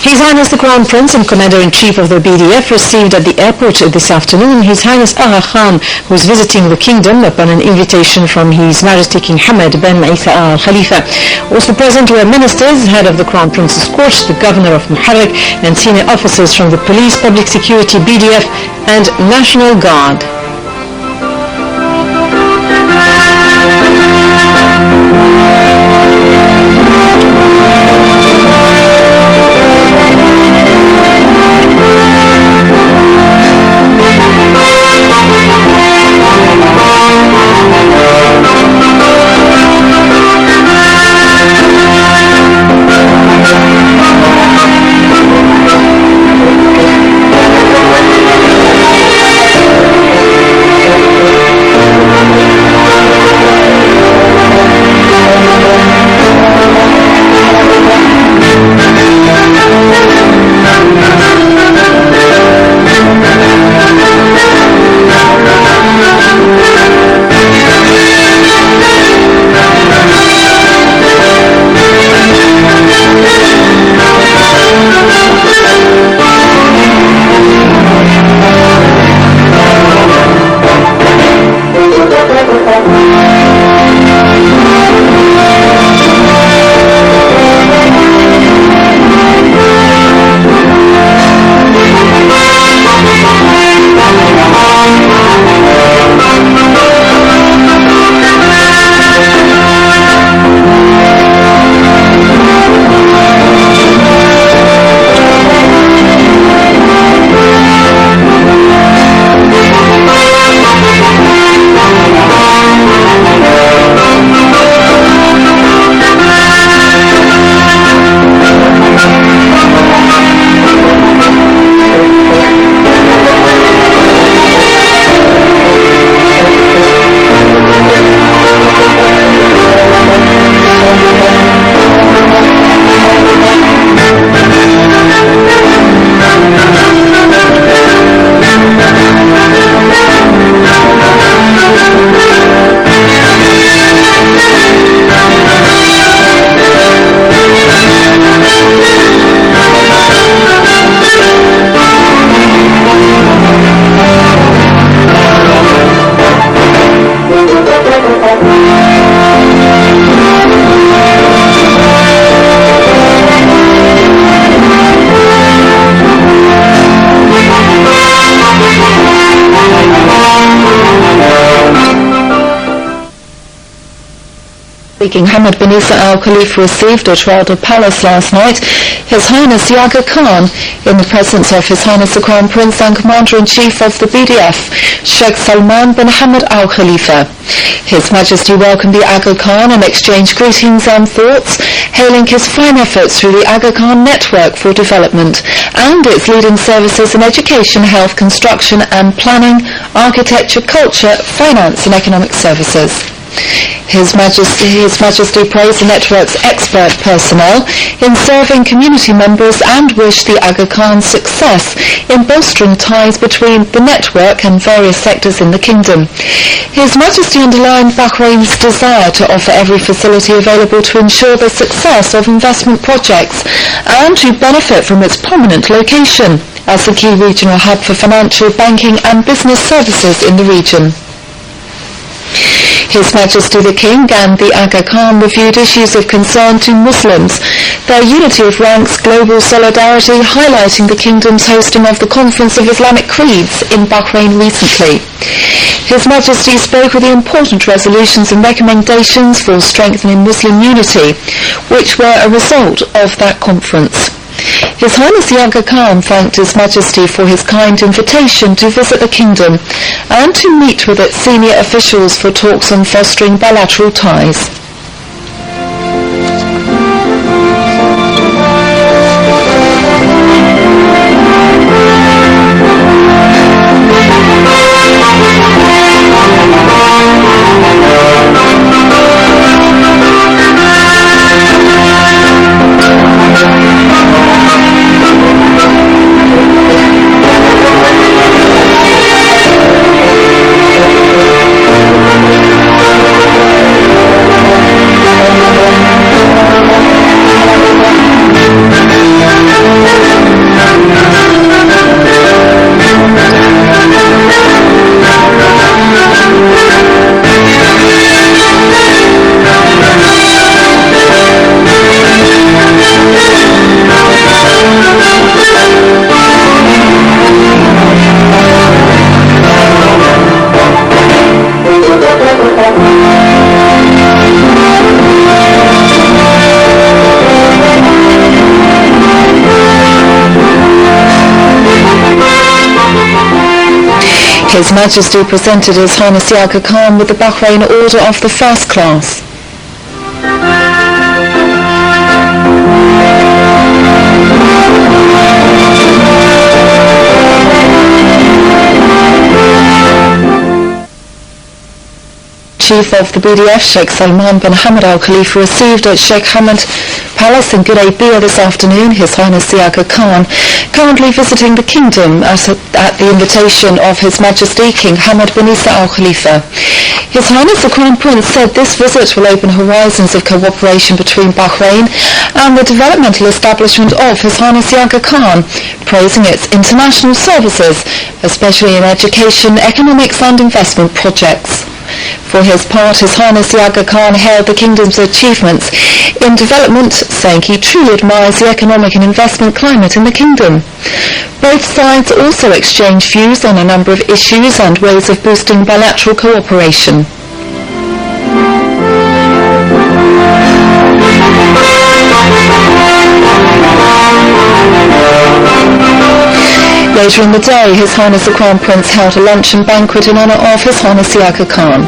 His Highness the Crown Prince and Commander-in-Chief of the BDF received at the airport this afternoon His Highness Aga Khan, who is visiting the kingdom upon an invitation from His Majesty King Hamad bin Isa Al Khalifa. Also present were ministers, head of the Crown Prince's court, the governor of Muharraq, and senior officers from the police, public security, BDF, and National Guard. King Hamad bin Isa Al Khalifa received at Royal Palace last night His Highness Aga Khan in the presence of His Highness the Crown Prince and Commander-in-Chief of the BDF, Sheikh Salman bin Hamad Al Khalifa. His Majesty welcomed the Aga Khan and exchanged greetings and thoughts, hailing his fine efforts through the Aga Khan Network for Development and its leading services in education, health, construction and planning, architecture, culture, finance and economic services. His Majesty praised the network's expert personnel in serving community members and wished the Aga Khan success in bolstering ties between the network and various sectors in the kingdom. His Majesty underlined Bahrain's desire to offer every facility available to ensure the success of investment projects and to benefit from its prominent location as the key regional hub for financial, banking and business services in the region. His Majesty the King and the Aga Khan reviewed issues of concern to Muslims, their unity of ranks, global solidarity, highlighting the kingdom's hosting of the Conference of Islamic Creeds in Bahrain recently. His Majesty spoke of the important resolutions and recommendations for strengthening Muslim unity, which were a result of that conference. His Highness the Aga Khan thanked His Majesty for his kind invitation to visit the kingdom and to meet with its senior officials for talks on fostering bilateral ties. His Majesty presented His Highness the Aga Khan with the Bahrain Order of the First Class. Chief of the BDF, Sheikh Salman bin Hamad Al Khalifa, received at Sheikh Hamad Palace in Gudaybiya this afternoon His Highness the Aga Khan, currently visiting the kingdom at the invitation of His Majesty King Hamad bin Isa Al Khalifa. His Highness the Crown Prince said this visit will open horizons of cooperation between Bahrain and the developmental establishment of His Highness the Aga Khan, praising its international services, especially in education, economics and investment projects. For his part, His Highness the Aga Khan hailed the kingdom's achievements in development, saying he truly admires the economic and investment climate in the kingdom. Both sides also exchanged views on a number of issues and ways of boosting bilateral cooperation. Later in the day, His Highness the Crown Prince held a luncheon banquet in honour of His Highness the Aga Khan.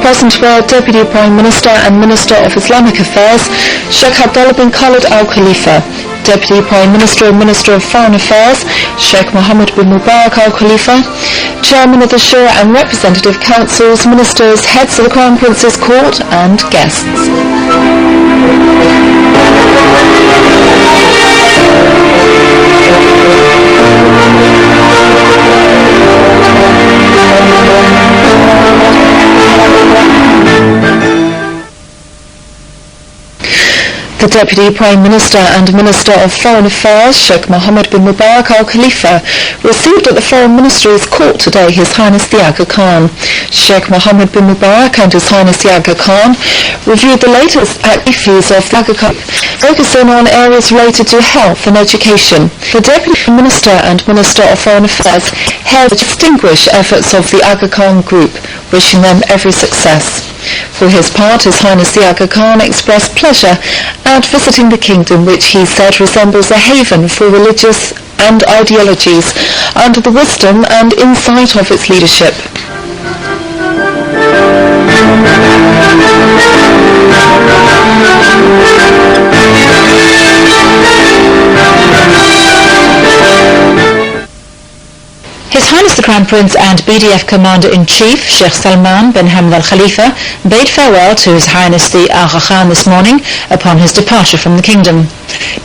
Present were Deputy Prime Minister and Minister of Islamic Affairs, Sheikh Abdullah bin Khalid Al Khalifa, Deputy Prime Minister and Minister of Foreign Affairs, Sheikh Mohammed bin Mubarak Al Khalifa, Chairman of the Shura and Representative Councils, Ministers, Heads of the Crown Prince's Court and guests. The Deputy Prime Minister and Minister of Foreign Affairs, Sheikh Mohammed bin Mubarak Al Khalifa, received at the Foreign Ministry's court today His Highness the Aga Khan. Sheikh Mohammed bin Mubarak and His Highness the Aga Khan reviewed the latest activities of the Aga Khan, focusing on areas related to health and education. The Deputy Prime Minister and Minister of Foreign Affairs hailed the distinguished efforts of the Aga Khan Group, wishing them every success. For his part, His Highness the Aga Khan expressed pleasure at visiting the kingdom, which he said resembles a haven for religious and ideologies under the wisdom and insight of its leadership. His Highness the Crown Prince and BDF Commander-in-Chief, Sheikh Salman bin Hamad Al Khalifa, bade farewell to His Highness the Aga Khan this morning upon his departure from the kingdom.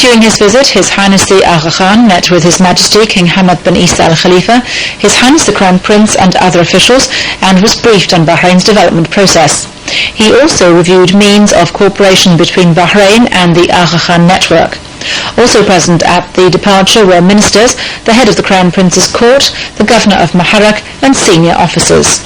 During his visit, His Highness the Aga Khan met with His Majesty King Hamad bin Isa Al Khalifa, His Highness the Crown Prince and other officials, and was briefed on Bahrain's development process. He also reviewed means of cooperation between Bahrain and the Aga Khan network. Also present at the departure were ministers, the head of the Crown Prince's court, the Governor of Maharak and senior officers.